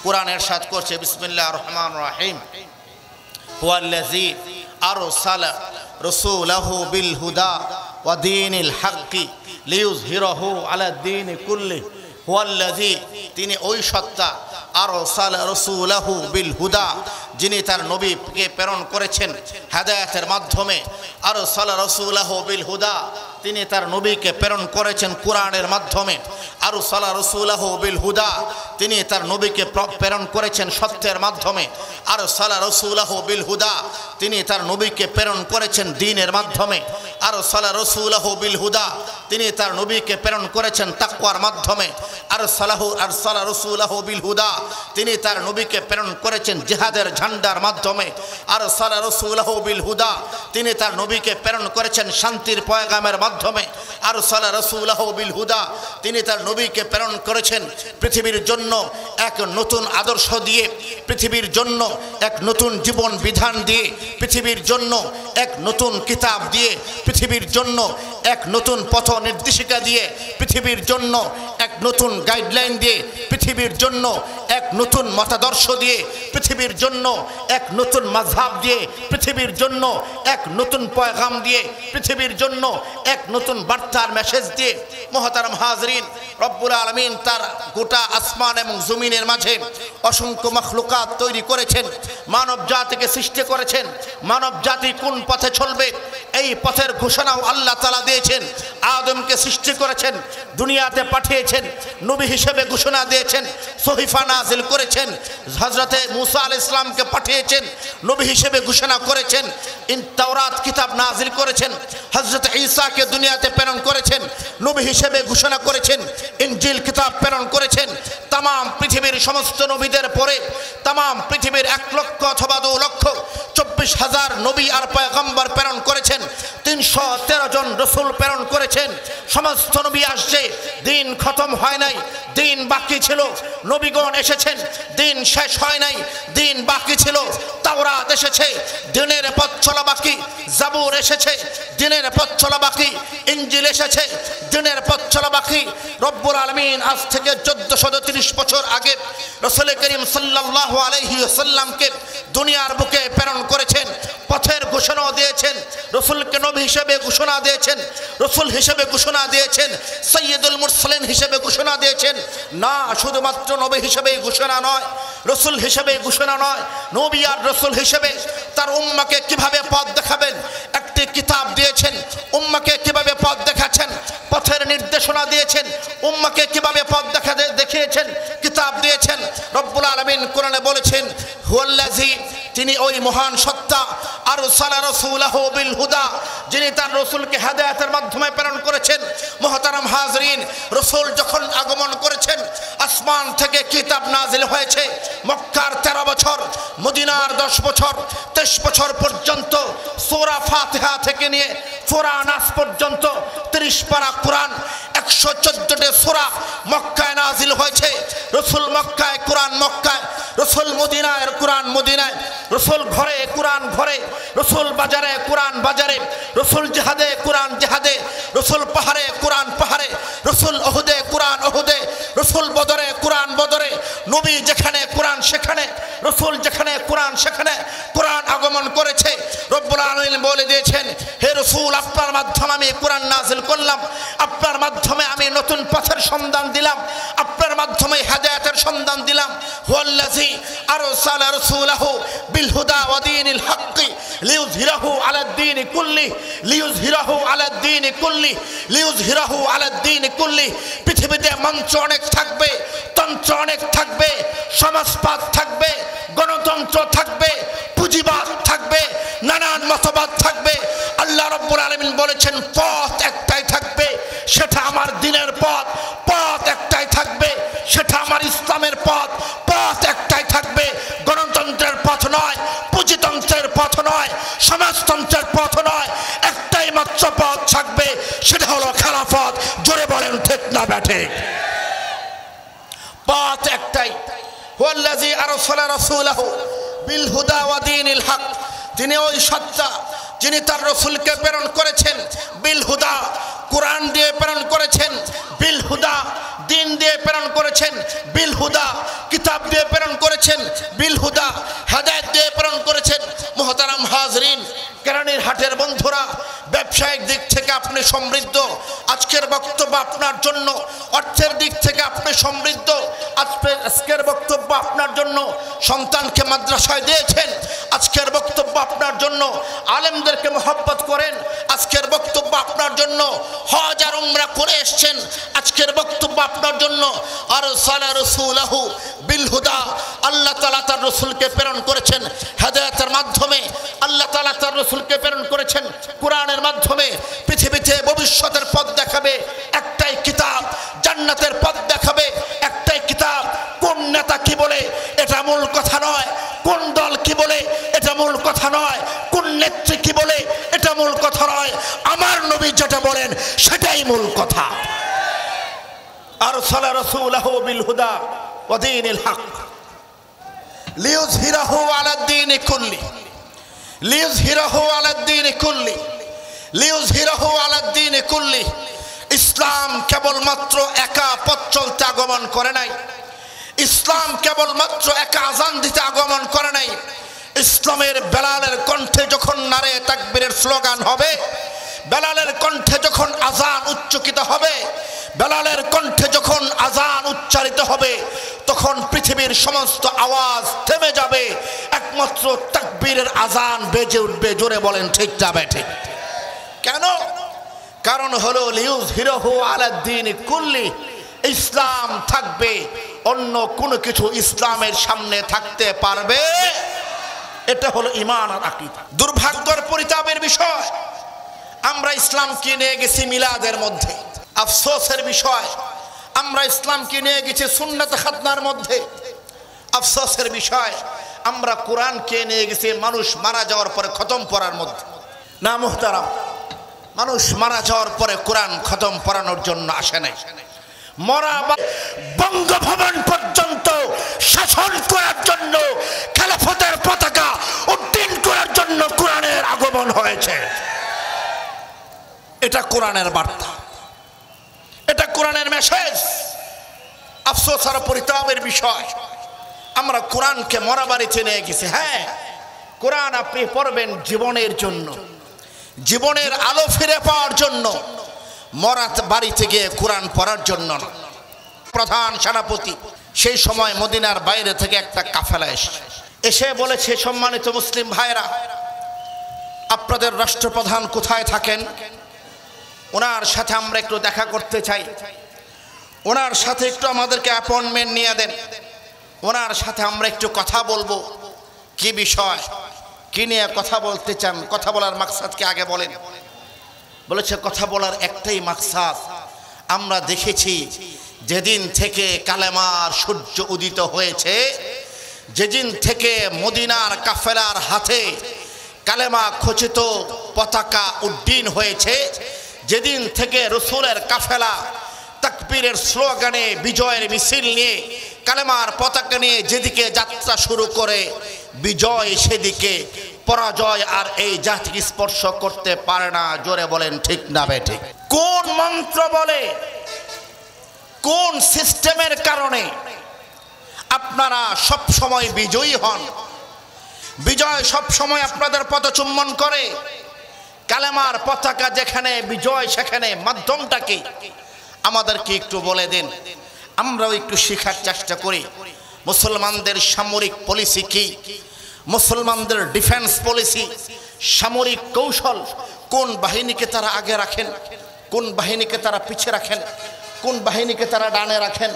কোরআন ইরশাদ করছে বিসমিল্লাহির রহমানির রহিম হুয়াল্লাযী আরসালা রাসূলাহু বিল হুদা ওয়া দীনিল হাক্কি লিইয়ুযহিরাহু আলাদ দীনি কুল্লিহি হুয়াল্লাযী তিনি ওই সত্তা আরসালা রাসূলাহু বিল হুদা যিনি তার নবীকে প্রেরণ করেছেন হেদায়েতের মাধ্যমে আরসালা রাসূলাহু বিল হুদা তিনি তার নবীকে প্রেরণ করেছেন কোরআনের মাধ্যমে আরসালা রাসূলাহু বিল হুদা তিনি তার নবীকে প্রেরণ করেছেন সত্যের মাধ্যমে আরসালা রাসূলাহু বিল হুদা তিনি তার নবীকে প্রেরণ করেছেন দ্বীনের মাধ্যমে আরসালা রাসূলাহু বিল হুদা তিনি তার নবীকে প্রেরণ করেছেন তাকওয়ার মাধ্যমে আরসালা রাসূলাহু বিল হুদা তিনি তার নবীকে প্রেরণ করেছেন জিহাদের ঝান্ডার মাধ্যমে আরসালা রাসূলাহু বিল হুদা তিনি তার নবীকে প্রেরণ করেছেন শান্তির পয়গামের মাধ্যমে আরসালা রাসূলাহু বিল হুদা তিনি তার নবীকে প্রেরণ করেছেন পৃথিবীর জন্য এক নতুন আদর্শ দিয়ে পৃথিবীর জন্য এক নতুন জীবন বিধান দিয়ে পৃথিবীর জন্য এক নতুন কিতাব দিয়ে পৃথিবীর জন্য এক নতুন পথ নির্দেশিকা দিয়ে পৃথিবীর জন্য এক নতুন গাইডলাইন দিয়ে পৃথিবীর জন্য এক নতুন মতাদর্শ দিয়ে পৃথিবীর জন্য এক নতুন মাযহাব দিয়ে পৃথিবীর জন্য এক নতুন পয়গাম দিয়ে পৃথিবীর জন্য এক নতুন বার্তার মেসেজ দিয়ে মুহতারাম হাজরিন রব্বুল আলামিন তার গোটা আসমান এবং জমিনের মাঝে অসংখ্য মাখলুকাত তৈরি করেছেন মানব জাতিকে সৃষ্টি করেছেন মানব জাতি কোন পথে চলবে এই পথের ঘোষণাও আল্লাহ তাআলা দিয়েছেন আদমকে সৃষ্টি করেছেন দুনিয়াতে পাঠিয়েছেন নবী হিসেবে ঘোষণা দিয়েছেন সহিফা নাজিল করেছেন হযরতে মুসা আলাইহিস সালামকে পাঠিয়েছেন নবী হিসেবে ঘোষণা করেছেন তাওরাত কিতাব নাজিল করেছেন হযরত ঈসাকে দুনিয়াতে প্রেরণ করেছেন নবী হিসেবে ঘোষণা করেছেন ইনজিল কিতাব প্রেরণ করেছেন তাম পৃথিবীর সমস্ত নবীদের পরে তাম পৃথিবীর 1 লক্ষ অথবা 2 লক্ষ 24,000 নবী আর পয়গম্বর প্রেরণ করেছেন 313 জন রাসূল প্রেরণ করেছেন সমস্ত নবী আসছে দিন খতম হয় নাই দিন বাকি ছিল নবীগণ এসেছেন দিন শেষ হয় নাই দিন বাকি ছিল তাওরাত এসেছে দিনের পথ চলা বাকি জাবুর এসেছে দিনের পথ চলা বাকি ইনজিল এসেছে দিনের পথ চলা বাকি রব্বুল আলামিন আজ থেকে 1430 বছর আগে রাসূল করিম সাল্লাল্লাহু আলাইহি ওয়াসাল্লামকে দুনিয়ার বুকে প্রেরণ করেছেন পথের ঘোষণা দিয়েছেন রাসূলকে নবী হিসেবে ঘোষণা দিয়েছেন রাসূল হিসেবে ঘোষণা দিয়েছেন সাইয়্যিদুল মুরসালিন হিসেবে ঘোষণা দিয়েছেন না শুধুমাত্র নবী হিসেবে ঘোষণা নয় রাসূল হিসেবে ঘোষণা নয় নবী আর রাসূল হিসেবে তার উম্মাহকে কিভাবে পথ দেখাবেন একটি কিতাব দিয়েছেন উম্মাহকে কিভাবে পথ দেখাচ্ছেন পথের নির্দেশনা দিয়েছেন উম্মাহকে কিভাবে পথ দেখিয়েছেন কিতাব দিয়েছেন রব্বুল আলামিন কোরআনে বলেছেন হুয়াল্লাযী তিনি ওই মহান সত্তা আরসালা রাসূলাহু বিল হুদা যিনি তার রাসূলকে হেদায়েতের মাধ্যমে প্রেরণ করেছেন মুহতারাম হাজরিন রাসূল যখন আগমন করেছেন আসমান থেকে কিতাব নাজিল হয়েছে মক্কার 13 বছর মদিনার 10 বছর 23 বছর পর্যন্ত সূরা ফাতিহা থেকে নিয়ে সূরা নাস পর্যন্ত 30 পারা কোরআন 114টি সূরা মক্কায় নাজিল হয়েছে রাসূল মক্কায় কোরআন মক্কায় রাসূল মদিনায় কোরআন মদিনায় রাসূল ঘরে কোরআন ঘরে রাসূল বাজারে কোরআন বাজারে রাসূল জিহাদে কোরআন জিহাদে রাসূল পাহাড়ে কোরআন পাহাড়ে রাসূল উহুদে কোরআন উহুদে রাসূল বদরে কোরআন বদরে নবী যেখানে কোরআন সেখানে রাসূল যেখানে কোরআন সেখানে কোরআন আগমন করেছে রব্বুল আলামিন বলে দিয়েছেন হে রাসূল আপনার মাধ্যমে আমি কোরআন নাজিল করলাম আপনার মাধ্যমে আমি নতুন পথের সন্ধান দিলাম আপনার মাধ্যমে হেদায়েতের সন্ধান দিলাম হুয়াল্লাযী আরসালা রাসূলাহু বিল হুদা ওয়া দীনিল হাক্কি লিইয়ুযহিরাহু আলাদ দীনি কুল্লি লিইয়ুযহিরাহু আলাদ দীনি কুল্লি লিইয়ুযহিরাহু আলাদ দীনি কুল্লি পৃথিবীতে মঞ্চ অনেক থাকবে তন্ত্র অনেক থাকবে সমাজবাদ থাকবে গণতন্ত্র থাকবে পুঁজিবাদ থাকবে নানান মতবাদ থাকবে আল্লাহ রাব্বুল আলামিন বলেছেন পথ একটাই থাকবে সেটা আমার দ্বীনের পথ পথ একটাই থাকবে সেটা আমার ইসলামের পথ পথ একটাই থাকবে গণতন্ত্রের পথ নয় পুঁজিতন্ত্রের পথ নয় সমাজতন্ত্রের পথ নয় একটাই মাত্র পথ থাকবে সেটা হলো খেলাফত জোরে বলেন ঠিক না ব্যাঠিক পথ একটাই হুয়াল্লাযী আরসালা রাসূলাহু বিল হুদা ওয়া দীনিল হক তিনি ওই সত্তা যিনি তার রাসূলকে প্রেরণ করেছেন বিল হুদা কোরআন দিয়ে প্রেরণ করেছেন বিল হুদা দিন দিয়ে প্রেরণ করেছেন বিল হুদা, কিতাব দিয়ে প্রেরণ করেছেন বিল হুদা, হেদায়েত দিয়ে প্রেরণ করেছেন। মুহতারাম হাজরিন, কেরানীর হাটের বন্ধুরা, ব্যবসায়িক দিক থেকে আপনি সমৃদ্ধ, আজকের বক্তব্য আপনার জন্য। অর্থের দিক থেকে আপনি সমৃদ্ধ, আজকের বক্তব্য আপনার জন্য। সন্তানকে মাদ্রাসায় দিয়েছেন, আজকের বক্তব্য আপনার জন্য। আলেমদেরকে মহব্বত করেন, আজকের বক্তব্য আপনার জন্য। হজ আর উমরা করে এসেছেন, আজকের বক্তব্য আপনার জন্য। আরসালা রাসূলাহু বিল হুদা, আল্লাহ তাআলা তার রাসূলকে প্রেরণ করেছেন হেদায়েতের মাধ্যমে। আল্লাহ তাআলা তার রাসূলকে প্রেরণ করেছেন কোরআনের মাধ্যমে। পৃথিবীতে ভবিষ্যতের পথ দেখাবে একটাই কিতাব, জান্নাতের পথ দেখাবে একটাই কিতাব। কোন নেতা কি বলে এটা মূল কথা নয়, কোন দল কি বলে এটা মূল কথা নয়, কোন নেত্রী কি বলে এটা মূল কথা নয়। আমার নবী যেটা বলেন সেটাই মূল কথা। আরসালা রাসূলাহু বিল হুদা ওয়া দীনিল হক লিইয়ুযহিরাহু আলাদ দীনি কুল্লি, লিইয়ুযহিরাহু আলাদ দীনি কুল্লি, লিইয়ুযহিরাহু আলাদ দীনি কুল্লি। ইসলাম কেবলমাত্র একা পথ চলতে আগমন করে নাই, ইসলাম কেবলমাত্র একা আজান দিতে আগমন করে নাই। ইসলামের বেলালের কণ্ঠে যখন নারে তাকবীরের স্লোগান হবে, বেলালের কণ্ঠে যখন আজান উচ্চারিত হবে, বেলালের কণ্ঠে যখন আজান উচ্চারিত হবে, তখন পৃথিবীর সমস্ত আওয়াজ থেমে যাবে, একমাত্র তাকবীরের আজান বেজে উঠবে। জোরে বলেন ঠিক না ঠিক? কেন? কারণ হলো লিইয়ুযহিরাহু আলাদ দীনি কুল্লি, ইসলাম থাকবে, অন্য কোনো কিছু ইসলামের সামনে থাকতে পারবে। এটা হলো ঈমান আর আকীদা। দুর্ভাগ্যের পরিতাপের বিষয়, আমরা ইসলামকে নিয়ে গেছি মিলাদের মধ্যে। আফসোসের বিষয়, আমরা ইসলামকে নিয়ে গেছি সুন্নাত খাতনার মধ্যে। আফসোসের বিষয়, আমরা কোরআনকে নিয়ে গেছি মানুষ মারা যাওয়ার পরে খতম পড়ার মধ্যে। না মুহতারাম, মানুষ মারা যাওয়ার পরে কোরআন খতম পড়ানোর জন্য আসে নাই। মরা বঙ্গভবন পর্যন্ত শাসন করার জন্য, খেলাফতের পতাকা উড্ডীন করার জন্য কোরআনের আগমন হয়েছে। এটা কোরআনের বার্তা, এটা কোরআনের মেসেজ। আফসোস আর পরিতাপের বিষয়, আমরা কোরআনকে মরা বাড়িতে নিয়ে গেছি। হ্যাঁ, কোরআন আপনি পড়বেন জীবনের জন্য, জীবনের আলো ফিরে পাওয়ার জন্য, মরা বাড়িতে গিয়ে কোরআন পড়ার জন্য না। প্রধান সেনাপতি সেই সময় মদিনার বাইরে থেকে একটা কাফেলা এসে বলেছে, সম্মানিত মুসলিম ভাইরা, আপনাদের রাষ্ট্রপ্রধান কোথায় থাকেন? ওনার সাথে আমরা একটু দেখা করতে চাই, ওনার সাথে একটু আমাদেরকে অ্যাপয়েন্টমেন্ট নিয়ে দেন, ওনার সাথে আমরা একটু কথা বলবো। কি বিষয়, কি নিয়ে কথা বলতে চান? কথা বলার মাকসাদকে আগে বলেন। বলেছে কথা বলার একটাই মাকসাদ, আমরা দেখেছি যেদিন থেকে কালেমার সূর্য উদিত হয়েছে, যেদিন থেকে মদিনার কাফেলার হাতে কালেমা খচিত পতাকা উড্ডীন হয়েছে, যেদিন থেকে রসুলের কাফেলা তাকবীরের স্লোগানে বিজয়ের মিছিল নিয়ে কালেমার পতাকা নিয়ে যেদিকে যাত্রা শুরু করে, বিজয় সেদিকে, পরাজয় আর এই জাতিকে স্পর্শ করতে পারে না। জোরে বলেন ঠিক না বেঠিক? কোন মন্ত্র বলে, কোন সিস্টেমের কারণে আপনারা সব সময় বিজয়ী হন? বিজয় সব সময় আপনাদের পদচুম্বন করে। কালেমার পতাকা যেখানে বিজয়, সেখানে মাধ্যমটা কি আমাদেরকে একটু বলে দেন, আমরাও একটু শেখার চেষ্টা করি। মুসলমানদের সামরিক পলিসি কি, মুসলমানদের ডিফেন্স পলিসি, সামরিক কৌশল, কোন বাহিনীকে তারা আগে রাখেন, কোন বাহিনীকে তারা পিছিয়ে রাখেন, কোন বাহিনীকে তারা ডানে রাখেন,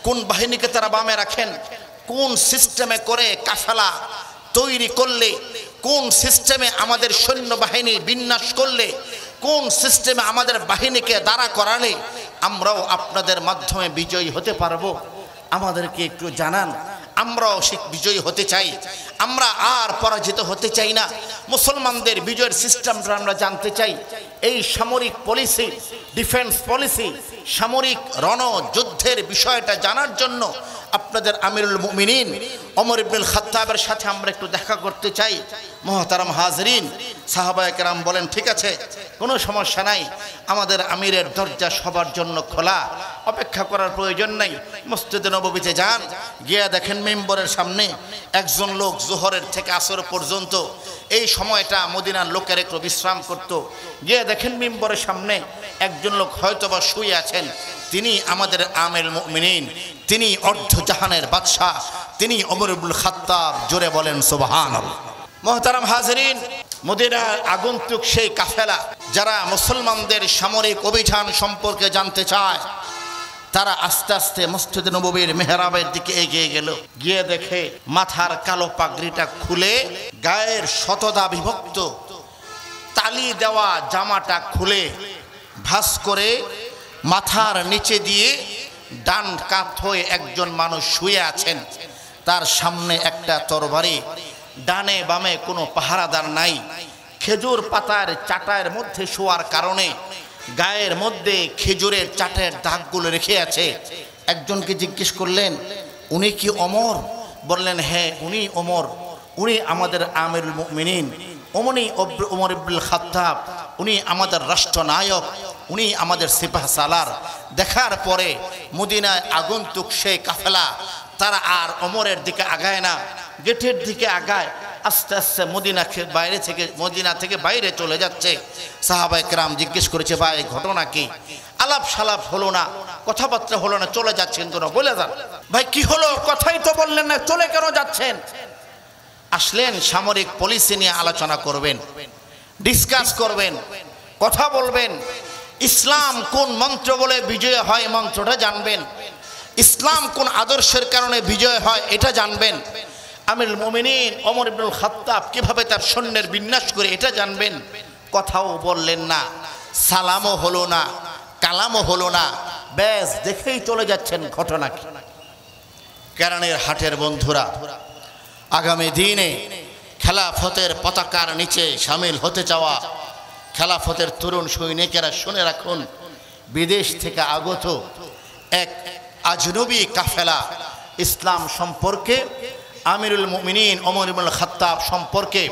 কোন বাহিনীকে তারা বামে রাখেন, কোন সিস্টেমে করে কাফেলা তৈরি করলে, কোন সিস্টেমে আমাদের সৈন্যবাহিনী বিন্যাস করলে, কোন সিস্টেমে আমাদের বাহিনীকে দাঁড়া করালে আমরাও আপনাদের মাধ্যমে বিজয়ী হতে পারবো, আমাদেরকে একটু জানান। আমরাও বিজয়ী হতে চাই, আমরা আর পরাজিত হতে চাই না। মুসলমানদের বিজয়ের সিস্টেমটা আমরা জানতে চাই। এই সামরিক পলিসি, ডিফেন্স পলিসি, সামরিক রণযুদ্ধের বিষয়টা জানার জন্য আপনাদের আমিরুল মুমিনিন ওমর ইবনুল খাত্তাবের সাথে আমরা একটু দেখা করতে চাই। মুহতারাম হাজরিন, সাহাবায়ে কেরাম বলেন ঠিক আছে, কোনো সমস্যা নাই, আমাদের আমিরের দরজা সবার জন্য খোলা, অপেক্ষা করার প্রয়োজন নাই। মসজিদে নববীতে যান, গিয়ে দেখেন মেম্বরের সামনে একজন লোক জোহরের থেকে আসর পর্যন্ত এই সময়টা মদিনার লোকের একটু বিশ্রাম করত, গিয়ে দেখেন মেম্বরের সামনে একজন লোক হয়তোবা শুয়ে আছেন, তিনি আমাদের আমিরুল মুমিনিন, তিনি অর্ধজাহানের বাদশাহ, তিনি ওমর ইবনুল খাত্তাব। জোরে বলেন সুবহানাল্লাহ। মুহতারাম হাজিরিন, মদিনার আগন্তুক সেই কাফেলা যারা মুসলমানদের সামরিক অভিযান সম্পর্কে জানতে চায়, তারা আস্তে আস্তে মসজিদে নববীর মেহরাবের দিকে এগিয়ে গেল। গিয়ে দেখে মাথার কালো পাগড়িটা খুলে গায়ের শতদা বিভক্ত তালি দেওয়া জামাটা খুলে ভাঁজ করে মাথার নিচে দিয়ে ডান কাত হয়ে একজন মানুষ শুয়ে আছেন। তার সামনে একটা তরবারি, ডানে বামে কোনো পাহারাদার নাই। খেজুর পাতার চাটার মধ্যে শোয়ার কারণে গায়ের মধ্যে খেজুরের চাটের দাগগুলো রেখে আছে। একজনকে জিজ্ঞেস করলেন, উনি কি ওমর? বললেন, হ্যাঁ উনি ওমর, উনি আমাদের আমিরুল মুমিনিন, ওমর ইবনুল খাত্তাব, উনি আমাদের রাষ্ট্রনায়ক, উনি আমাদের সিপাহ সালার। দেখার পরে মদিনায় আগন্তুক সেই কাফেলা তারা আর ওমরের দিকে আগায় না, গেটের দিকে আগায়। আস্তে আস্তে মদিনা থেকে বাইরে চলে যাচ্ছে। সাহাবায়ে কেরাম জিজ্ঞেস করেছে, ভাই ঘটনা কি? আলাপ সালাপ হলো না, কথাবার্তা হলো না, চলে যাচ্ছেন কেন? বলে যান ভাই কি হলো, কথাই তো বললেন না, চলে কেন যাচ্ছেন? আসলেন সামরিক পলিসি নিয়ে আলোচনা করবেন, ডিসকাস করবেন, কথা বলবেন। ইসলাম কোন মন্ত্র বলে বিজয় হয় মন্ত্রটা জানবেন, ইসলাম কোন আদর্শের কারণে বিজয় হয় এটা জানবেন। আমিরুল মুমিনিন ওমর ইবনুল খাত্তাব কিভাবে তার সৈন্যের বিন্যাস করে এটা জানবেন। কথাও বললেন না, সালামও হলো না, কালামও হলো না, ব্যাস দেখেই চলে যাচ্ছেন। ঘটনা কি? কেরানের হাটের বন্ধুরা, আগামী দিনে খেলাফতের পতাকার নিচে শামিল হতে চাওয়া খেলাফতের তরুণ সৈনিকেরা শুনে রাখুন, বিদেশ থেকে আগত এক আজনবী কাফেলা ইসলাম সম্পর্কে, আমিরুল মুমিনিন ওমর ইবনুল খাত্তাব সম্পর্কে,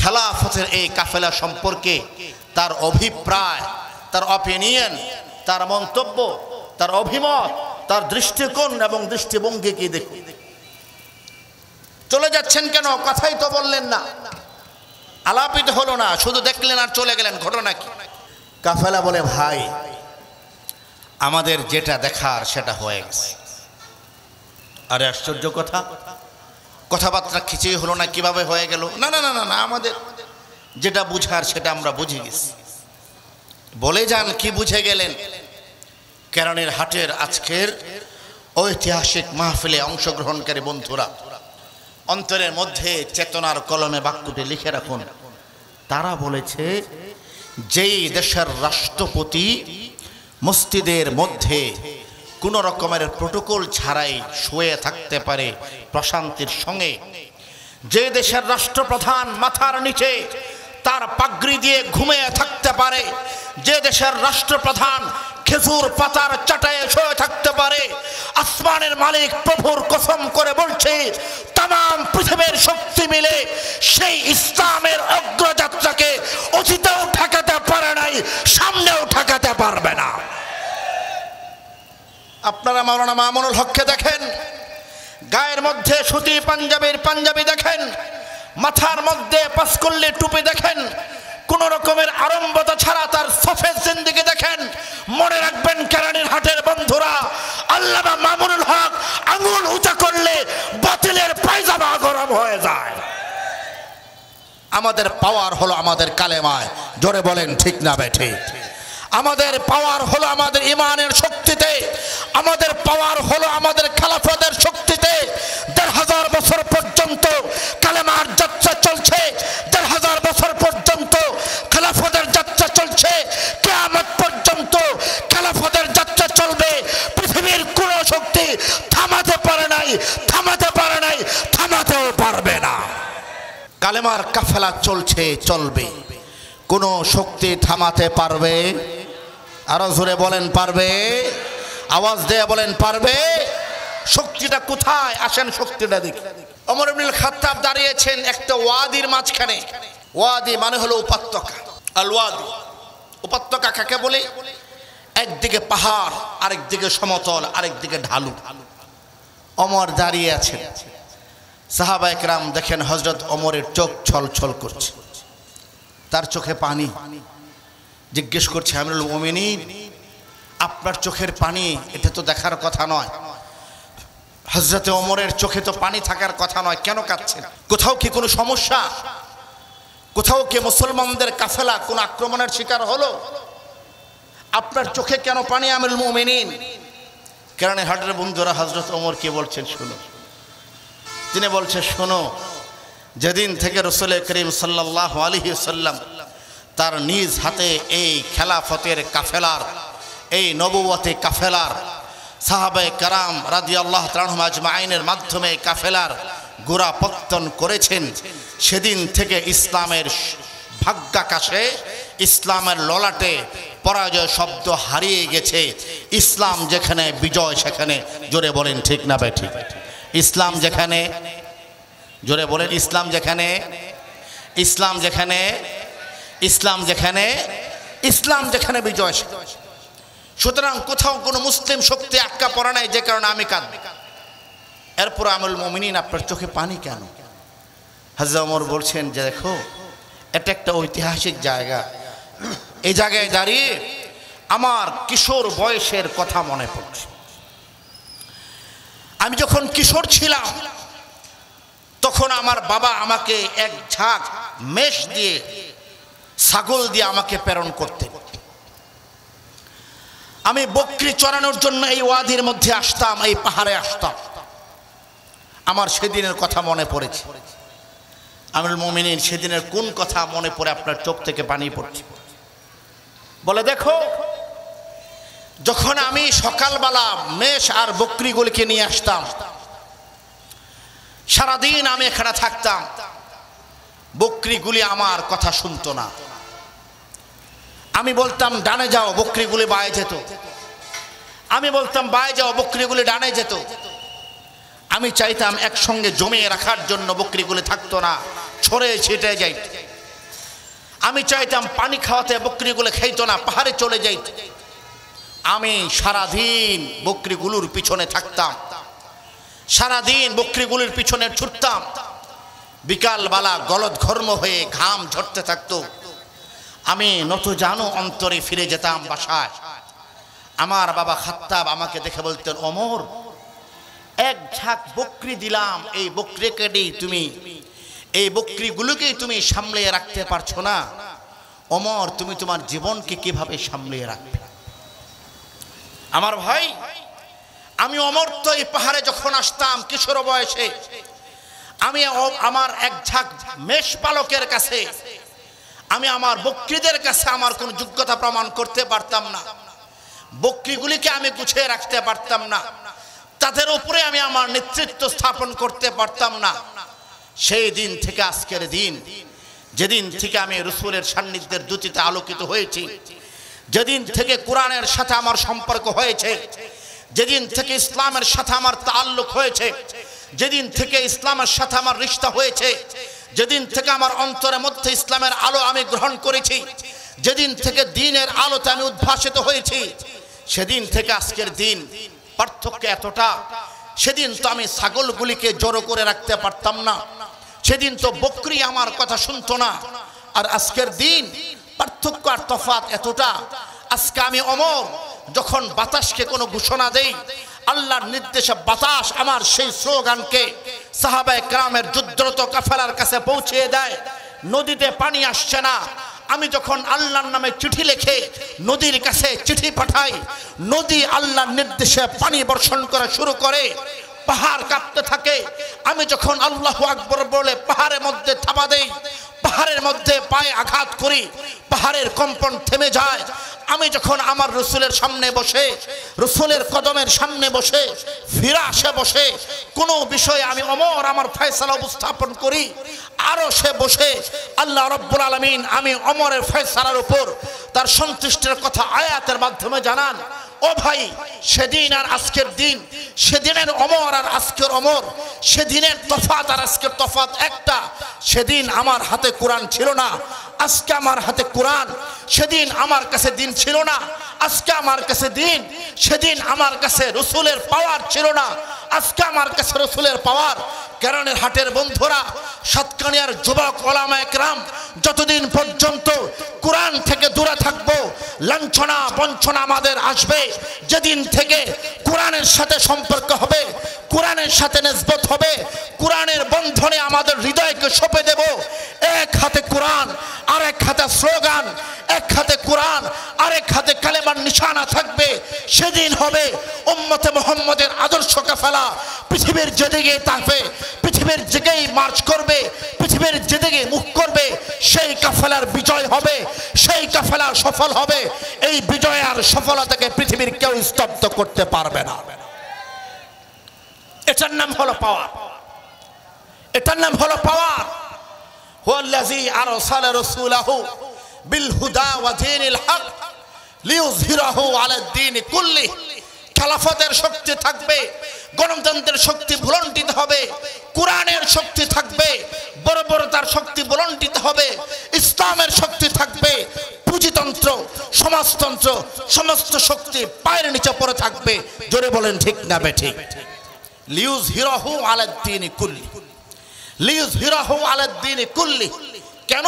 খেলাফতের এই কাফেলা সম্পর্কে তার অভিপ্রায়, তার অপিনিয়ন, তার মন্তব্য, তার অভিমত, তার দৃষ্টিকোণ এবং দৃষ্টিভঙ্গি কি দেখুন। চলে যাচ্ছেন কেন? কথাই তো বললেন না, আলাপিত হলো না, শুধু দেখলেন আর চলে গেলেন। ঘটনা কি? কাফেলা বলে, ভাই আমাদের যেটা দেখার সেটা হয়ে গেছে। আরে আশ্চর্য কথা, কথাবার্তা খিচেই হলো না, কিভাবে হয়ে গেল? না না না না, আমাদের যেটা বুঝার সেটা আমরা বুঝে গেছি। বলে যান কি বুঝে গেলেন? কেরানের হাটের আজকের ঐতিহাসিক মাহফিলে অংশগ্রহণকারী বন্ধুরা, অন্তরের মধ্যে চেতনার কলমে বাক্যটি লিখে রাখুন। তারা বলেছে, যেই দেশের রাষ্ট্রপতি মসজিদের মধ্যে কোনো রকমের প্রোটোকল ছাড়াই শুয়ে থাকতে পারে প্রশান্তির সঙ্গে, যে দেশের রাষ্ট্রপ্রধান মাথার নিচে তার পাগড়ি দিয়ে ঘুমিয়ে থাকতে পারে, যে দেশের রাষ্ট্রপ্রধান খেজুর পাতার চাটায়ে শুয়ে থাকতে পারে, আসমানের মালিক প্রভুর কসম করে বলছে, তাম পৃথিবীর শক্তি মিলে সেই ইসলামের অগ্রযাত্রাকে অতীতেও ঠেকাতে পারে নাই, সামনেও ঠেকাতে পারবে না। আপনারা মাওলানা মামুনুল হককে দেখেন, গায়ের মধ্যে সুতি পাঞ্জাবি দেখেন, মাথার মধ্যে পাঁচকল্লি টুপি দেখেন, কোন রকমের আড়ম্বরতা ছাড়া তার সফেদ জিন্দেগি দেখেন। মনে রাখবেন কেরানীর হাটের বন্ধুরা, আল্লামা মামুনুল হক আঙুল উঁচা করলে বাতিলের পায়জামা গরম হয়ে যায়। আমাদের পাওয়ার হলো আমাদের কালেমায়। জোরে বলেন ঠিক না বেঠিক? আমাদের পাওয়ার হলো আমাদের ইমানের শক্তিতে, আমাদের পাওয়ার হলো আমাদের খেলাফতের শক্তিতে। ১,৫০০ বছর পর্যন্ত কালেমার যাত্রা চলছে, ১,৫০০ বছর পর্যন্ত খেলাফতের যাত্রা চলছে, কিয়ামত পর্যন্ত খেলাফতের যাত্রা চলবে। পৃথিবীর কোন শক্তি থামাতে পারে নাই, থামাতেও পারবে না। কালেমার কাফেলা চলছে, চলবে। কোন শক্তি থামাতে পারবে? আরো জোরে বলেন পারবে? আওয়াজ দিয়ে বলেন পারবে? শক্তিটা কোথায়? আসেন শক্তিটা দেখি। ওমর ইবনুল খাত্তাব দাঁড়িয়েছেন একটা ওয়াদির মাঝখানে। ওয়াদি মানে হলো উপত্যকা, আল ওয়াদি। উপত্যকা কাকে বলে? একদিকে পাহাড়, আরেকদিকে সমতল, আরেকদিকে ঢালু। ওমর দাঁড়িয়ে আছেন। সাহাবায়ে কেরাম দেখেন হযরত ওমরের চোখ ছলছল করছে, তার চোখে পানি। জিজ্ঞেস করছে, আমিরুল মুমিনিন, আপনার চোখের পানি, এটা তো দেখার কথা নয়। হযরতে ওমরের চোখে তো পানি থাকার কথা নয়, কেন কাঁদছেন? কোথাও কি কোনো সমস্যা? কোথাও কি মুসলমানদের কাফেলা কোন আক্রমণের শিকার হলো? আপনার চোখে কেন পানি আমিরুল মুমিনিন? কারণ হাটের বন্ধুরা, হযরত ওমর কি বলছেন শুনো। তিনি বলছেন, শোনো, যেদিন থেকে রাসূল করিম সাল্লাল্লাহু আলাইহি ওয়াসাল্লাম তার নিজ হাতে এই খেলাফতের কাফেলার, এই নবুয়তের কাফেলার সাহাবায়ে কেরাম রাদিয়াল্লাহু তাআলা আনহুম আজমাইনের মাধ্যমে কাফেলার গোড়াপত্তন করেছেন, সেদিন থেকে ইসলামের ভাগ্যাকাশে, ইসলামের ললাটে পরাজয় শব্দ হারিয়ে গেছে। ইসলাম যেখানে বিজয় সেখানে, জোরে বলেন ঠিক না ভাই ঠিক? ইসলাম যেখানে, জোরে বলেন, ইসলাম যেখানে, ইসলাম যেখানে, ইসলাম যেখানে, ইসলাম যেখানে বিজয়। সুতরাং কোথাও কোনো মুসলিম শক্তি আটকা পড়া নাই, যে কারণে আমি কাঁদব। এরপর আমিরুল মুমিনিন, আপনার চোখে পানি কেন? হযরত ওমর বলছেন যে দেখো, এটা একটা ঐতিহাসিক জায়গা। এই জায়গায় দাঁড়িয়ে আমার কিশোর বয়সের কথা মনে পড়ছে। আমি যখন কিশোর ছিলাম তখন আমার বাবা আমাকে এক ঝাঁক মেষ দিয়ে, ছাগল দিয়ে আমাকে প্রেরণ করতেন। আমি বকরি চড়ানোর জন্য এই ওয়াদির মধ্যে আসতাম, এই পাহাড়ে আসতাম। আমার সেদিনের কথা মনে পড়েছে। আমিরুল মুমিনিন, সেদিনের কোন কথা মনে পড়ে আপনার চোখ থেকে পানি পড়ছে? বলে দেখো, যখন আমি সকালবেলা মেষ আর বকরিগুলিকে নিয়ে আসতাম, সারাদিন আমি এখানে থাকতাম, বকরিগুলি আমার কথা শুনতো না। আমি বলতাম ডানে যাও, বকরিগুলি বায়ে যেত। আমি বলতাম বায়ে যাও, বকরিগুলি ডানে যেত। আমি চাইতাম একসঙ্গে জমিয়ে রাখার জন্য, বকরিগুলি থাকতো না, ছড়ে ছিটে যাইত। আমি চাইতাম পানি খাওয়াতে, বকরিগুলো খাইতো না, পাহাড়ে চলে যাইত। আমি সারাদিন বকরিগুলোর পিছনে থাকতাম, সারাদিন বকরিগুলির পিছনে ছুটতাম। বিকালবেলা গলদঘর্ম হয়ে ঘাম ঝরতে থাকতো। আমি নতজানু অন্তরে ফিরে যেতাম বাসায়। আমার বাবা খাত্তাব আমাকে দেখে বলতেন, ওমর, এক ঝাঁক বকরি দিলাম, এই বকরিকে তুমি, এই বকরিগুলোকেই তুমি সামলে রাখতে পারছো না, ওমর তুমি তোমার জীবনকে কিভাবে সামলে রাখবে? আমার ভাই, আমি ওমর তো এই পাহাড়ে যখন আসতাম কিশোর বয়সে, আমি আমার এক ঝাঁক মেষ পালকের কাছে, আমি আমার বকরিদের কাছে আমার কোনো যোগ্যতা প্রমাণ করতে পারতাম না। বকরিগুলিকে আমি গুছিয়ে রাখতে পারতাম না, তাদের উপরে আমি আমার নেতৃত্ব স্থাপন করতে পারতাম না। সেই দিন থেকে আজকের দিন, যেদিন থেকে আমি রাসূলের সান্নিধ্যের দ্যুতিতে আলোকিত হয়েছি, যেদিন থেকে কোরআনের সাথে আমার সম্পর্ক হয়েছে, যেদিন থেকে ইসলামের সাথে আমার তাআল্লুক হয়েছে, যেদিন থেকে ইসলামের সাথে আমার রিশতা হয়েছে, যেদিন থেকে আমার অন্তরের মধ্যে ইসলামের আলো আমি গ্রহণ করেছি, যেদিন থেকে দ্বীনের আলোতে আমি উদ্ভাসিত হয়েছি, সেদিন থেকে আজকের দিন পার্থক্য এতটা। সেদিন তো আমি ছাগলগুলিকে জড়ো করে রাখতে পারতাম না, সেদিন তো বকরি আমার কথা শুনতো না। আর আজকের দিন পার্থক্য আর তফাৎ এতটা। আজকে আমি ওমর যখন বাতাসকে কোনো ঘোষণা দেই, আল্লাহর নির্দেশে বাতাস আমার সেই স্লোগানকে সাহাবায়ে কেরামের যুদ্ধরত কাফেলার কাছে পৌঁছিয়ে দেয়। নদীতে পানি আসছে না, আমি যখন আল্লাহর নামে চিঠি লিখে নদীর কাছে চিঠি পাঠাই, নদী আল্লাহর নির্দেশে পানি বর্ষণ করা শুরু করে, পাহাড় কাঁপতে থাকে। আমি যখন আল্লাহু আকবার বলে পাহাড়ের মধ্যে থাবা দেই, পাহাড়ের মধ্যে পায়ে আঘাত করি, পাহাড়ের কম্পন থেমে যায়। আমি যখন আমার রাসূলের সামনে বসে, রাসূলের কদমের সামনে বসে, ফিরাসে বসে কোনো বিষয়ে আমি ওমর আমার ফয়সালা উপস্থাপন করি, আরো সে বসে আল্লাহ রাব্বুল আলামিন আমি ওমরের ফয়সালার উপর তার সন্তুষ্টির কথা আয়াতের মাধ্যমে জানান। ও ভাই, সেদিন আর আজকের দিন, সেদিনের ওমর আর আজকের ওমর, সেদিনের তফাৎ আর আজকের তফাৎ একটা। সেদিন আমার হাতে কোরআন ছিল না, আজকে আমার হাতে কোরআন। সেদিন আমার কাছে দিন ছিল না, আজকে আমার কাছে দিন। সেদিন আমার কাছে রসুলের পাওয়ার ছিল না, আজকে আমার কাছে রসুলের পাওয়ার। কেরানের হাটের বন্ধুরা, সাতকানিয়ার যুবক ওলামা একরাম, যতদিন পর্যন্ত কোরআন থেকে দূরে থাকবো, লাঞ্ছনা বঞ্চনা আমাদের আসবে। যেদিন থেকে কোরআনের সাথে সম্পর্ক হবে, কোরআনের সাথে নিসবত হবে, কোরআনের বন্ধনে আমাদের হৃদয়কে সঁপে দেব। এক হাতে কোরআন, আরেক হাতে স্লোগান, এক হাতে কোরআন, আরেক হাতে কালেমার নিশানা থাকবে। সেদিন হবে উম্মতে মুহাম্মদের আদর্শ কাফেলা পৃথিবীর যেদিকে থাকবে, পৃথিবীর যেদিকেই মার্চ করবে, পৃথিবীর যেদিকে মুখ করবে, সেই কাফেলার বিজয় হবে, সেই কাফেলা সফল হবে। এই বিজয় আর সফলতাকে পৃথিবীর কেউ স্তব্ধ করতে পারবে না। এটার নাম হলো পাওয়ার, এটার নাম হলো পাওয়ার। হুয়াল্লাযী আরসালা রাসূলাহু বিল হুদা ওয়া দীনিল হক লিইয়ুযহিরাহু আলাদ দীন কুল্লিহি। খেলাফতের শক্তি থাকবে, গণতন্ত্রের শক্তি ভুলণ্ঠিত হবে, কোরআনের শক্তি থাকবে, বর্বরতার শক্তি ভুলণ্ঠিত হবে, ইসলামের শক্তি থাকবে, পুঁজিতন্ত্র, সমাজতন্ত্র, সমস্ত শক্তি পায়ের নিচে পড়ে থাকবে। জোরে বলেন ঠিক না বেঠিক? লিইয়ুযহিরাহু আলাদ দীন কুল্লিহি, লিইয়ুযহিরাহু আলাদ দীন কুল্লিহি। কেন?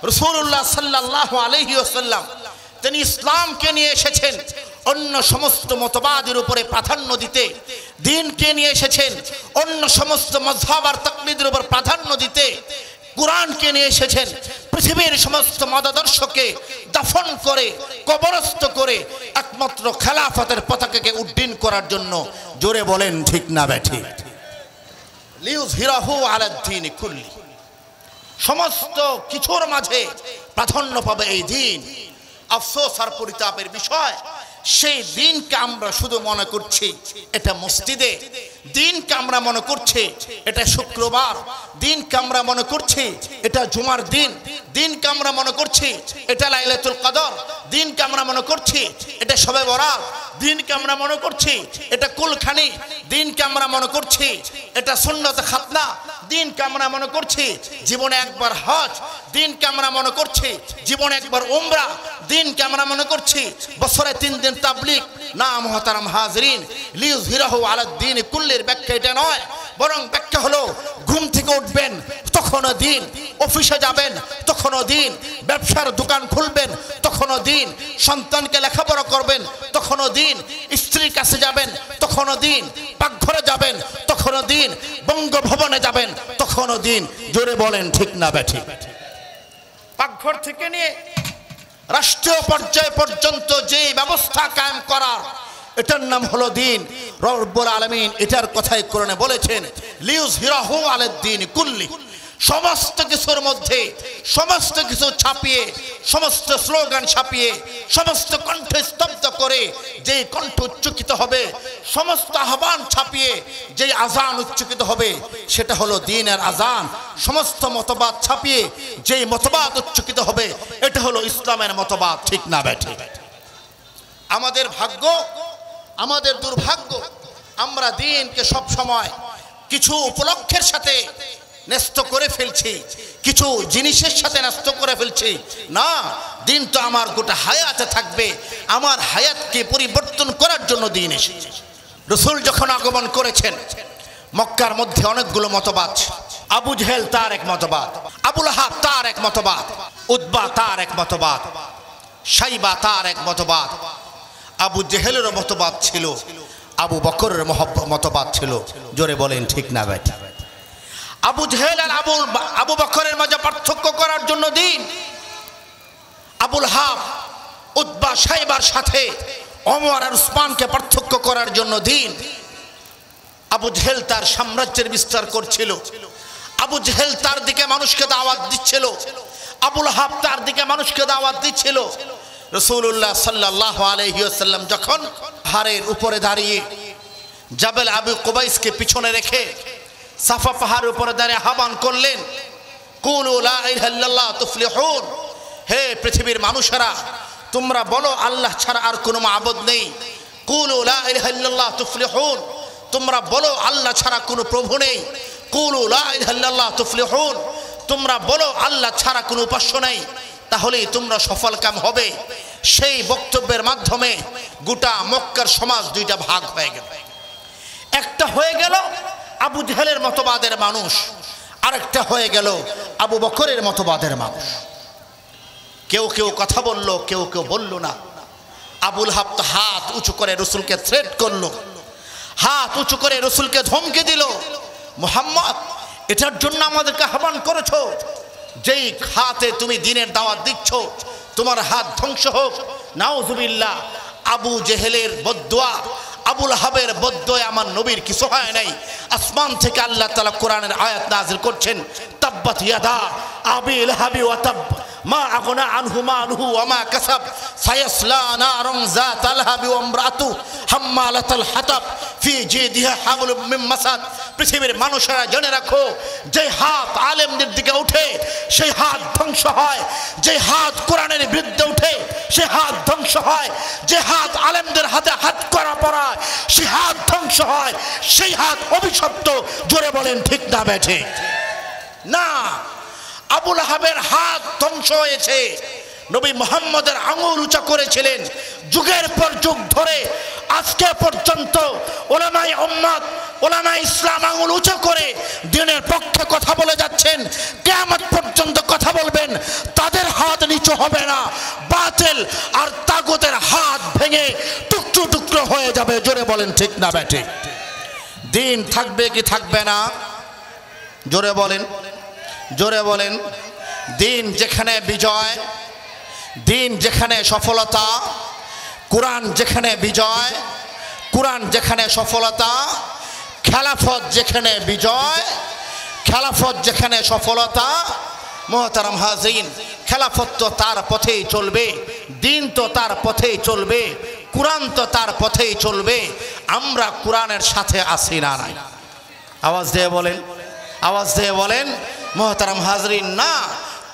রাসূলুল্লাহ সাল্লাল্লাহু আলাইহি ওয়াসাল্লাম তিনি ইসলামকে নিয়ে এসেছেন অন্য সমস্ত মতবাদের উপরে প্রাধান্য দিতে, দ্বীনকে নিয়ে এসেছেন অন্য সমস্ত মাযহাব আর তাকলিদের উপর প্রাধান্য দিতে, কোরআনকে নিয়ে এসেছেন পৃথিবীর সমস্ত মতাদর্শকে দাফন করে, কবরস্থ করে একমাত্র খেলাফতের পতাকাকে উড্ডীন করার জন্য। জোরে বলেন ঠিক না বেঠিক? লিইয়ুযহিরাহু আলাদ দীন কুল্লিহি। সমস্ত কিছুর মাঝে প্রাধান্য পাবে এই দিন। আফসোস আর পরিতাপের বিষয়, সেই দিনকে আমরা শুধু মনে করছি এটা মসজিদে, দিনকে আমরা মনে করছি এটা শুক্রবার, দিনকে আমরা মনে করছি এটা জুমার দিন, দিনকে আমরা মনে করছি এটা লাইলাতুল কদর, দিনকে আমরা মনে করছি এটা শবে বরাত, দিনকে আমরা মনে করছি এটা কুলখানি, দিনকে আমরা মনে করছি এটা সুন্নত খাতনা, দিনকে আমরা মনে করছি জীবনে একবার হজ, দিনকে আমরা মনে করছি জীবনে একবার উমরা, দিনকে আমরা মনে করছি বছরে 3 দিন তাবলীগ। না মুহতারাম হাজরিন, লিইয়ুযহিরাহু আলাদ দীন কুল্লির ব্যাখ্যা এটা নয়, বরং ব্যাখ্যা হলো ঘুম থেকে উঠবেন তখনও দিন, অফিসে যাবেন তখনও দিন, ব্যবসার দোকান খুলবেন তখনও দিন, সন্তানকে লেখাপড়া করবেন তখনও দিন, স্ত্রীর কাছে যাবেন তখনও দিন, পাকঘরে যাবেন তখনও দিন, বঙ্গভবনে যাবেন তখনও দিন। জোরে বলেন ঠিক না বেঠিক? পাকঘর থেকে নিয়ে রাষ্ট্রীয় পর্যায় পর্যন্ত যে ব্যবস্থা কায়েম করার, এটার নাম হলো দিন। রব্বুল আলামিন এটার কথাই কোরআনে বলেছেন, লিইয়ুযহিরাহু আলাদ দীন কুল্লিহি। সমস্ত কিছুর মধ্যে সমস্ত কিছু ছাপিয়ে, সমস্ত স্লোগান ছাপিয়ে, সমস্ত কণ্ঠ স্তব্ধ করে যেই কণ্ঠ উচ্চকিত হবে, সমস্ত আহ্বান ছাপিয়ে যেই আজান উচ্চকিত হবে, সেটা হলো দ্বীনের আজান। সমস্ত মতবাদ ছাপিয়ে যেই মতবাদ উচ্চকিত হবে, এটা হলো ইসলামের মতবাদ। ঠিক না বেঠিক? আমাদের ভাগ্য, আমাদের দুর্ভাগ্য, আমরা দ্বীনকে সব সময় কিছু উপলক্ষের সাথে ন্যস্ত করে ফেলছি, কিছু জিনিসের সাথে ন্যস্ত করে ফেলছি। না, দিন তো আমার গোটা হায়াতে থাকবে, আমার হায়াতকে পরিবর্তন করার জন্য দিন এসেছে। রাসূল যখন আগমন করেছেন, মক্কার মধ্যে অনেকগুলো মতবাদ। আবু জেহেল তার এক মতবাদ, আবু লাহাব তার এক মতবাদ, উতবা তার এক মতবাদ, শাইবা তার এক মতবাদ। আবু জেহেলের মতবাদ ছিল, আবু বকরের মতবাদ ছিল। জোরে বলেন ঠিক না বেঠিক? আবু জেহেল আর আবু বকরের মাঝে পার্থক্য করার জন্য দিন, আবু লাহাব উতবা শাইবার সাথে ওমর আর উসমানকে পার্থক্য করার জন্য দিন। আবু জেহেল তার সাম্রাজ্যের বিস্তার করছিল, আবু জেহেল তার দিকে মানুষকে দাওয়াত দিচ্ছিল, আবু লাহাব তার দিকে মানুষকে দাওয়াত দিচ্ছিল। রাসূলুল্লাহ সাল্লাল্লাহু আলাইহি ওয়াসাল্লাম যখন পাহাড়ের উপরে দাঁড়িয়ে জাবেল আবু কুবাইসকে পিছনে রেখে সাফা পাহাড়ের উপরে দাঁড়িয়ে আহ্বান করলেন, কুলু লা ইলাহা ইল্লাল্লাহ তুফলিহুন। হে পৃথিবীর মানুষেরা, তোমরা বলো আল্লাহ ছাড়া আর কোনো মাবুদ নেই। কুলু লা ইলাহা ইল্লাল্লাহ তুফলিহুন, তোমরা বলো আল্লাহ ছাড়া কোনো প্রভু নেই। কুলু লা ইলাহা ইল্লাল্লাহ তুফলিহুন, তোমরা বলো আল্লাহ ছাড়া কোনো উপাস্য নেই। তাহলেই তোমরা সফলকাম হবে। সেই বক্তব্যের মাধ্যমে গোটা মক্কার সমাজ দুইটা ভাগ হয়ে গেল। একটা হয়ে গেল আবু জেহেলের মতবাদের মানুষ, আরেকটা হয়ে গেল আবু বকরের মতবাদের মানুষ। কেউ কেউ কথা বলল, কেউ কেউ বলল না। আবুল হাব তো হাত উঁচু করে রসুলকে থ্রেট করলো, হাত উঁচু করে রসুলকে ধমকে দিল, মুহাম্মদ এটার জন্য আমাদেরকে আহ্বান করেছো? যেই হাতে তুমি দ্বীনের দাওয়াত দিচ্ছ তোমার হাত ধ্বংস হোক। নাউজুবিল্লাহ। আবু জেহেলের বদদুয়া, আবুল হাবের বদদুয়ায় আমার নবীর কিছু হয় নাই। আসমান থেকে আল্লাহ তাআলা কোরআনের আয়াত নাযিল করছেন, তাব্বাত ইয়াদা আবি লাহাবি ওয়া তাব মা আগনা আনহু মালুহু ওয়া মা কাসাব সায়াসলা নারুন যাতাল লাহাবি ওয়া ইমরাতু হাম্মালাতাল হাতাব ফি জিদিহা হাবলুম মিন মাসাদ। পৃথিবীর মানুষেরা জেনে রাখো, যে হাত আলেমদের দিকে উঠে সেই হাত ধ্বংস হয়, যে হাত কোরআনের বিরুদ্ধে উঠে সে হাত ধ্বংস হয়, যে হাত আলেমদের হাতে হাত করা পড়ায় সে হাত ধ্বংস হয়, সেই হাত অভিশপ্ত। জোরে বলেন ঠিক না বেঠে? না, আবুল আহাবের হাত ধ্বংস হয়েছে। নবী মুহাম্মদের আঙুল উঁচা করেছিলেন যুগের পর যুগ ধরে। আজকে পর্যন্ত উলামায়ে উম্মত, উলামায়ে ইসলাম আঙুল উঁচা করে দ্বীনের পক্ষে কথা বলে যাচ্ছেন। কিয়ামত পর্যন্ত কথা বলবেন, তাদের হাত নিচু হবে না। বাতিল আর তাগুতের হাত ভেঙে টুকরো টুকরো হয়ে যাবে। জোরে বলেন ঠিক না বেঠে? দ্বীন থাকবে কি থাকবে না? জোরে বলেন, জোরে বলেন। দ্বীন যেখানে বিজয়, দ্বীন যেখানে সফলতা, কোরআন যেখানে বিজয়, কোরআন যেখানে সফলতা, খেলাফত যেখানে বিজয়, খেলাফত যেখানে সফলতা। মুহতারাম হাজিরিন, খেলাফত তো তার পথেই চলবে, দ্বীন তো তার পথেই চলবে, কোরআন তো তার পথেই চলবে। আমরা কোরআনের সাথে আছি না নাই? আওয়াজ দিয়ে বলেন, আওয়াজ দিয়ে বলেন। মুহতারাম হাজিরিন, না,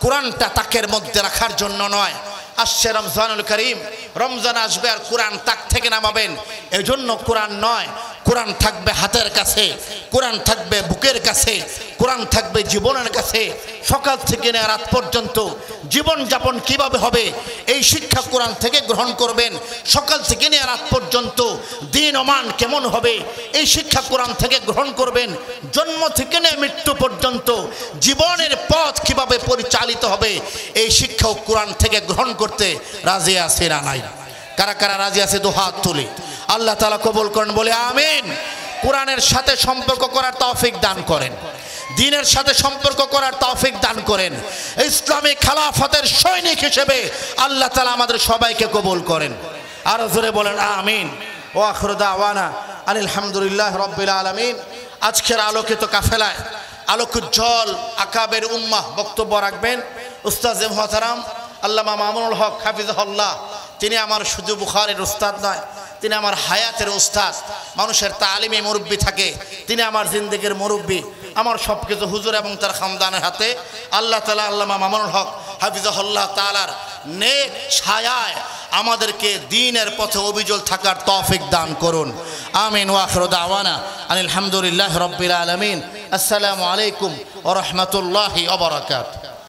কোরআনটা তাকের মধ্যে রাখার জন্য নয়। আসছে রমজানুল করিম, রমজান আসবে আর কোরআন তাক থেকে নামাবেন, এজন্য কোরআন নয়। কোরআন থাকবে হাতের কাছে, কোরআন থাকবে বুকের কাছে, কোরআন থাকবে জীবনের কাছে। সকাল থেকে নিয়ে রাত পর্যন্ত জীবন যাপন কিভাবে হবে এই শিক্ষা কোরআন থেকে গ্রহণ করবেন। সকাল থেকে নিয়ে রাত পর্যন্ত দিন ওমান কেমন হবে এই শিক্ষা কোরআন থেকে গ্রহণ করবেন। জন্ম থেকে নিয়ে মৃত্যু পর্যন্ত জীবনের পথ কিভাবে পরিচালিত হবে এই শিক্ষাও কোরআন থেকে গ্রহণ করতে রাজি আছে না নাই? কারা কারা রাজি আছে? দুহাত তুলে আল্লাহ তাআলা কবুল করেন, বলে আমিন। কোরআনের সাথে সম্পর্ক করার তৌফিক দান করেন, দ্বীনের সাথে সম্পর্ক করার তৌফিক দান করেন। ইসলামী খেলাফতের সৈনিক হিসেবে আল্লাহ তাআলা আমাদের সবাইকে কবুল করেন। আর জোরে বলেন আমিন। ওয়া আখিরু দাওয়ানা আনিল হামদুলিল্লাহি রাব্বিল আলামিন। আজকের আলোকিত কাফেলায় আলোকোজ্জ্বল আকাবের উম্মাহ বক্তব্য রাখবেন উস্তাদ মুহতারাম আল্লামা মামুনুল হক হাফিজাহুল্লাহ। তিনি আমার শুধু বুখারীর উস্তাদ নয়, তিনি আমার হায়াতের উস্তাদ। মানুষের তালিমে মুরব্বী থাকে, তিনি আমার জিন্দেগির মুরব্বী। আমার সব কিছু হুজুর এবং তার খানদানের হাতে। আল্লাহ তাআলা আল্লামা মামুনুল হক হাফিজাহুল্লাহ তাআলার নেক ছায়ায় আমাদেরকে দ্বীনের পথে অবিচল থাকার তৌফিক দান করুন। আমিন। ওয়া আখিরু দাওয়ানা আনিল হামদুলিল্লাহি রাব্বিল আলামিন। আসসালামু আলাইকুম ওয়া রাহমাতুল্লাহি ওয়া বারাকাতুহু।